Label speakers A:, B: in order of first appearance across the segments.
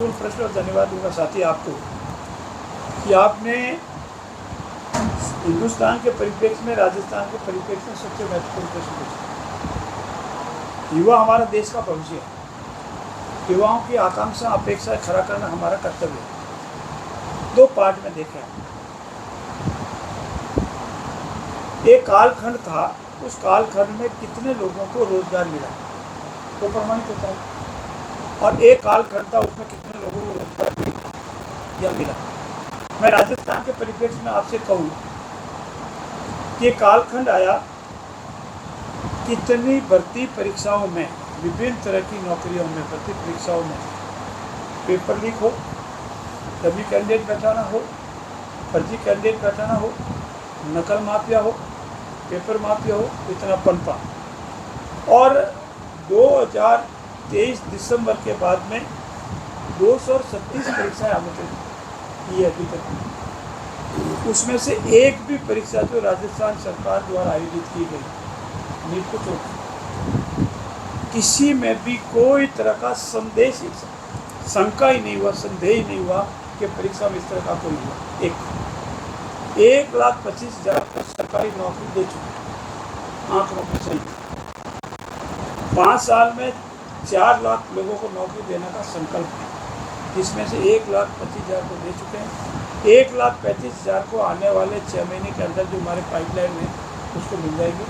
A: प्रश्न और धन्यवाद दूंगा साथी आपको कि आपने हिंदुस्तान के परिप्रेक्ष्य में, राजस्थान के परिप्रेक्ष्य में सबसे महत्वपूर्ण प्रश्न पूछा। युवा हमारा देश का भविष्य है। युवाओं की आकांक्षा अपेक्षा खड़ा करना हमारा कर्तव्य है। दो पार्ट में देखें, एक कालखंड था, उस कालखंड में कितने लोगों को रोजगार मिला तो प्रमाणित होता है, और एक कालखंड था उसमें कितने लोगों को रोजगार मिला। मैं राजस्थान के परिप्रेक्ष्य में आपसे कहूँ कि कालखंड आया, कितनी भर्ती परीक्षाओं में, विभिन्न तरह की नौकरियों में, भर्ती परीक्षाओं में पेपर लीक हो, डमी कैंडिडेट बैठाना हो, फर्जी कैंडिडेट बैठाना हो, नकल माफिया हो, पेपर माफिया हो, इतना पनपा। और 2023 दिसंबर के बाद में 237 परीक्षाएं आमंत्रित की है अभी तक। उसमें से एक भी परीक्षा जो राजस्थान सरकार द्वारा आयोजित की गई, नीट को छोड़, किसी में भी कोई तरह का संदेश, शंका ही नहीं हुआ, संदेह ही नहीं हुआ कि परीक्षा में इस तरह का कोई हुआ। 1,25,000 को सरकारी नौकरी दे चुके, आंकड़ों में सही। 5 साल में 4 लाख लोगों को नौकरी देने का संकल्प है, जिसमें से 1,25,000 को दे चुके हैं। 1,35,000 को आने वाले 6 महीने के अंदर जो हमारे पाइपलाइन में उसको मिल जाएगी।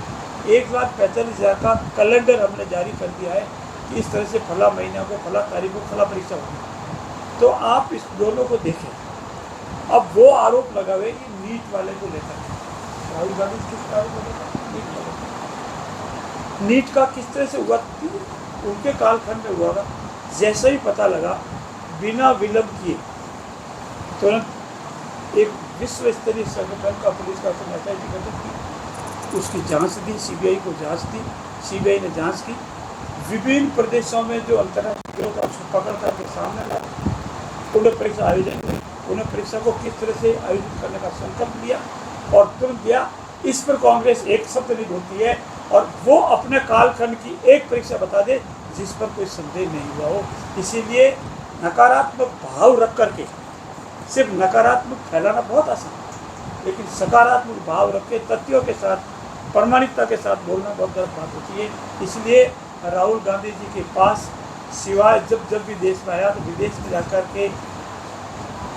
A: 1,45,000 का कैलेंडर हमने जारी कर दिया है कि इस तरह से फला महीना को, फला तारीख को फला परीक्षा होगी। तो आप इस दोनों को देखें। अब वो आरोप लगावे कि नीट वाले को लेकर, राहुल गांधी किस आरोप लगाएगा? नीट का किस तरह से हुआ, उनके कालखंड में हुआ। जैसे ही पता लगा, बिना विलंब किए तुरंत एक विश्व स्तरीय संगठन का पुलिस का एसआईटी गठित की, उसकी जांच दी, सीबीआई को जांच दी, सीबीआई ने जांच की। विभिन्न प्रदेशों में जो अंतर्राष्ट्रीय का पकड़ करके सामने लाया, उन्हें परीक्षा आयोजन की, उन्हें परीक्षा को किस तरह से आयोजित करने का संकल्प लिया और तुरंत दिया। इस पर कांग्रेस एक शब्द नहीं बोलती है, और वो अपने कालखंड की एक परीक्षा बता दे जिस पर कोई संदेह नहीं हुआ हो। इसीलिए नकारात्मक भाव रख करके सिर्फ नकारात्मक फैलाना बहुत आसान है, लेकिन सकारात्मक भाव रख के तथ्यों के साथ, प्रामाणिकता के साथ बोलना बहुत गलत बात होती है। इसलिए राहुल गांधी जी के पास सिवाय जब भी देश में आया तो विदेश में जाकर के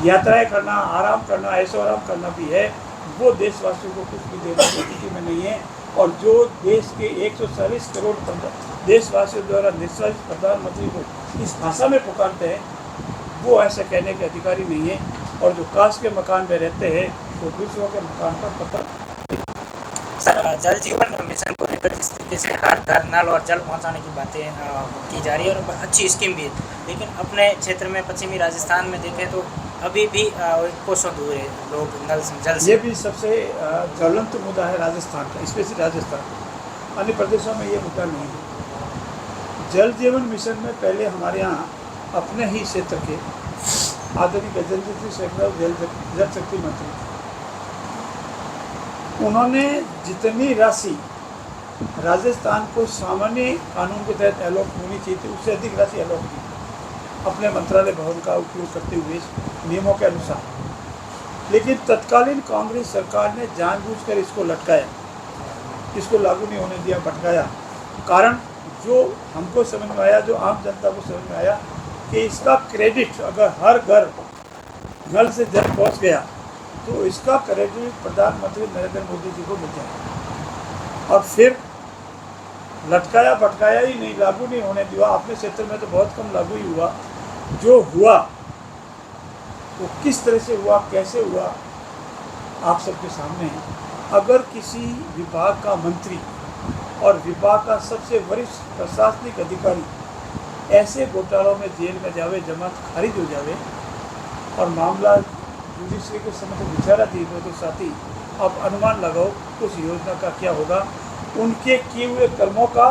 A: यात्राएं करना, आराम करना, ऐशो आराम करना भी है, वो देशवासियों को कुछ भी देने की स्थिति में नहीं है। और जो देश के 140 करोड़ देशवासियों द्वारा निश्चित प्रधानमंत्री को इस भाषा में पुकारते हैं, वो ऐसे कहने के अधिकारी नहीं है। और जो काश के मकान में रहते हैं वो दूसरों के मकान पर पत्थर।
B: सर, जल जीवन मिशन को लेकर जिस तरीके से हर घर नल और जल पहुंचाने की बातें की जा रही है, और अच्छी स्कीम भी है, लेकिन अपने क्षेत्र में पश्चिमी राजस्थान में देखें तो अभी भी कोसों दूर है लोग नल जल से।
A: ये भी सबसे ज्वलंत मुद्दा है राजस्थान का, स्पेशली राजस्थान। अन्य प्रदेशों में ये मुद्दा नहीं है। जल जीवन मिशन में पहले हमारे यहाँ अपने ही क्षेत्र के आधुनिक गजेंद्र सिंह शेखावत जल शक्ति मंत्री, उन्होंने जितनी राशि राजस्थान को सामान्य कानून के तहत अलॉट होनी चाहिए थी, उससे अधिक राशि अलॉट की अपने मंत्रालय भवन का उपयोग करते हुए नियमों के अनुसार। लेकिन तत्कालीन कांग्रेस सरकार ने जानबूझकर इसको लटकाया, इसको लागू नहीं होने दिया, भटकाया। कारण जो हमको समझ में आया, जो आम जनता को समझ में आया कि इसका क्रेडिट अगर हर घर नल से जल पहुँच गया तो इसका क्रेडिट प्रधानमंत्री नरेंद्र मोदी जी को मिल जाएगा। और फिर लटकाया भटकाया ही नहीं, लागू नहीं होने दिया। अपने क्षेत्र में तो बहुत कम लागू ही हुआ। जो हुआ वो किस तरह से हुआ, कैसे हुआ, आप सबके सामने है। अगर किसी विभाग का मंत्री और विभाग का सबसे वरिष्ठ प्रशासनिक अधिकारी ऐसे घोटालों में जेल में जावे, जमानत खारिज हो जावे और मामला जुडिशरी के समझ विचारा दी हो, तो साथी अब अनुमान लगाओ उस योजना का क्या होगा। उनके किए हुए कर्मों का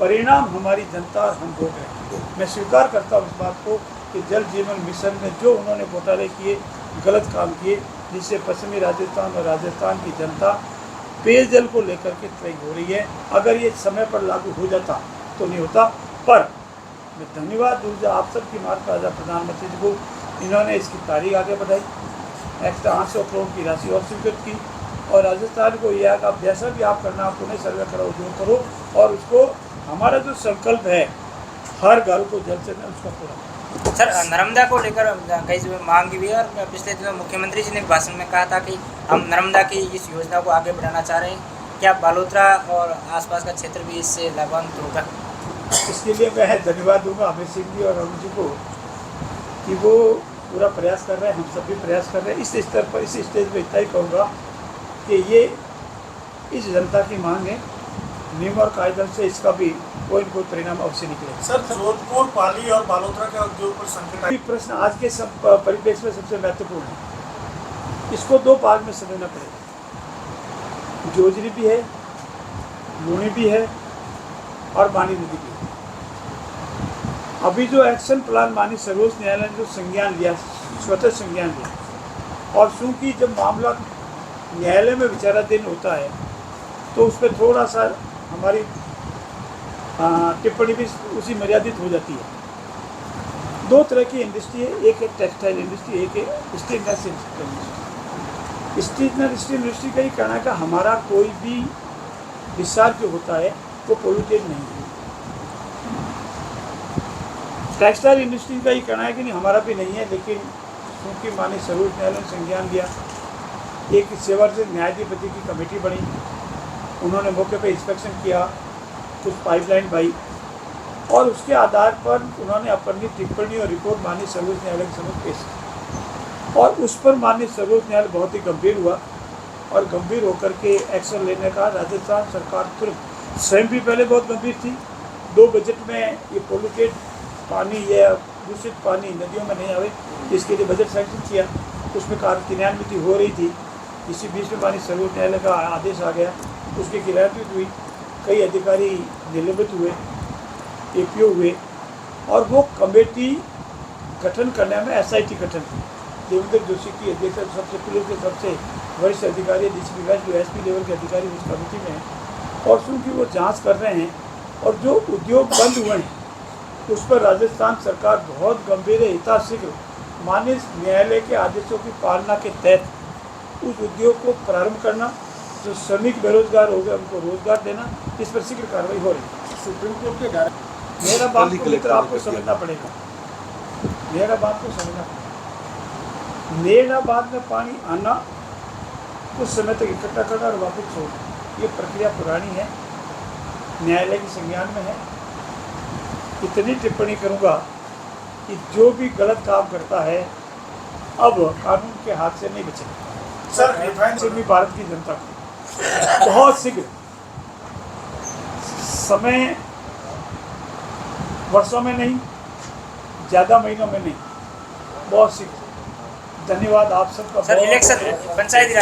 A: परिणाम हमारी जनता और हम भोग रहे हैं। मैं स्वीकार करता हूँ इस बात को कि जल जीवन मिशन में जो उन्होंने घोटाले किए, गलत काम किए, जिससे पश्चिमी राजस्थान और राजस्थान की जनता पेयजल को लेकर के त्रयी हो रही है। अगर ये समय पर लागू हो जाता तो नहीं होता, पर मैं धन्यवाद दूँ जो आप सबकी मार्फत प्रधानमंत्री जी को, इन्होंने इसकी तारीख आगे बढ़ाई, एक्स्ट्रा 800 करोड़ की राशि और स्वीकृत की। और राजस्थान को यह है कि आप जैसा भी आप करना, आप पुनः सर्वे करो, जो करो, और उसको हमारा जो संकल्प है हर घर को जल से उसका पूरा।
B: सर, नर्मदा को लेकर कई जगह मांग भी है, और पिछले दिनों मुख्यमंत्री जी ने भाषण में कहा था कि हम नर्मदा की इस योजना को आगे बढ़ाना चाह रहे हैं। क्या बालोतरा और आसपास का क्षेत्र भी इससे लाभान्वित होगा?
A: इसके लिए मैं धन्यवाद दूंगा अमित सिंह जी और अरुण जी को कि वो पूरा प्रयास कर रहे हैं, हम सब भी प्रयास कर रहे हैं। इस स्तर पर, इस स्टेज पर इतना ही कहूँगा कि ये इस जनता की मांग है, नियम और कायदे से इसका भी कोई न कोई परिणाम अवश्य निकलेगा।
C: सर, जोधपुर, पाली और बालोतरा के उद्योग पर संकट
A: ये प्रश्न आज के सब परिप्रेक्ष्य में सबसे महत्वपूर्ण है। इसको दो भाग में समझना पड़ेगा। जोजरी भी है, लूणी भी है और मानी नदी भी है। अभी जो एक्शन प्लान माननीय सर्वोच्च न्यायालय ने जो संज्ञान लिया, स्वतः संज्ञान लिया, और चूँकि जब मामला न्यायालय में विचाराधीन होता है तो उस पर थोड़ा सा हमारी टिप्पणी भी उसी मर्यादित हो जाती है। दो तरह की इंडस्ट्री है, एक है टेक्सटाइल इंडस्ट्री, एक है स्टेनलेस इंडस्ट्री। स्टेनलेस इंडस्ट्री का ही कहना है कि हमारा कोई भी डिस्चार्ज जो होता है वो पोल्यूटेड नहीं है। टेक्सटाइल इंडस्ट्री का ही कहना है कि नहीं, हमारा भी नहीं है, लेकिन क्योंकि माननीय सर्वोच्च न्यायालय ने संज्ञान लिया, एक सेवा से न्यायाधिपति की कमेटी बनी, उन्होंने मौके पर इंस्पेक्शन किया, कुछ पाइपलाइन भाई, और उसके आधार पर उन्होंने अपनी टिप्पणी और रिपोर्ट माननीय सर्वोच्च न्यायालय के समक्ष पेश की, और उस पर माननीय सर्वोच्च न्यायालय बहुत ही गंभीर हुआ और गंभीर होकर के एक्शन लेने का राजस्थान सरकार तुरंत स्वयं भी पहले बहुत गंभीर थी। 2 बजट में ये पोल्यूटेड पानी या दूषित पानी नदियों में नहीं आवे, इसके लिए बजट सैंक्शन किया, उसमें क्रियान्वित हो रही थी। इसी बीच में माननीय सर्वोच्च न्यायालय का आदेश आ गया, उसकी क्रियान्वित हुई, कई अधिकारी निलंबित हुए, एपीओ हुए, और वो कमेटी गठन करने में एसआईटी गठन की, देवेंद्र जोशी की अध्यक्षता, सबसे पुलिस के सबसे वरिष्ठ अधिकारी डीसीपी वेस्ट जो एसपी लेवल के अधिकारी उस कमेटी में हैं, और चूँकि वो जांच कर रहे हैं, और जो उद्योग बंद हुए हैं उस पर राजस्थान सरकार बहुत गंभीर है, यथाशीघ्र माननीय न्यायालय के आदेशों की पालना के तहत उस उद्योग को प्रारंभ करना, जो श्रमिक बेरोजगार हो गए उनको रोजगार देना, इस पर शीघ्र कार्रवाई हो रही है।
C: सुप्रीम कोर्ट के डायरेक्ट
A: मेरा बात को लेकर आपको समझना पड़ेगा, मेरा बात को समझना पड़ेगा। नेड़ाबाद में पानी आना, कुछ समय तक इकट्ठा करना और वापस छोड़ना, ये प्रक्रिया पुरानी है, न्यायालय की संज्ञान में है। इतनी टिप्पणी करूंगा कि जो भी गलत काम करता है अब कानून के हाथ से नहीं बचेगा।
C: सर, रिफाइंड
A: भी भारत की जनता को बहुत शीघ्र, समय वर्षों में नहीं, ज़्यादा महीनों में नहीं, बहुत शीघ्र। धन्यवाद आप सबका।
B: सर, इलेक्शन पंचायती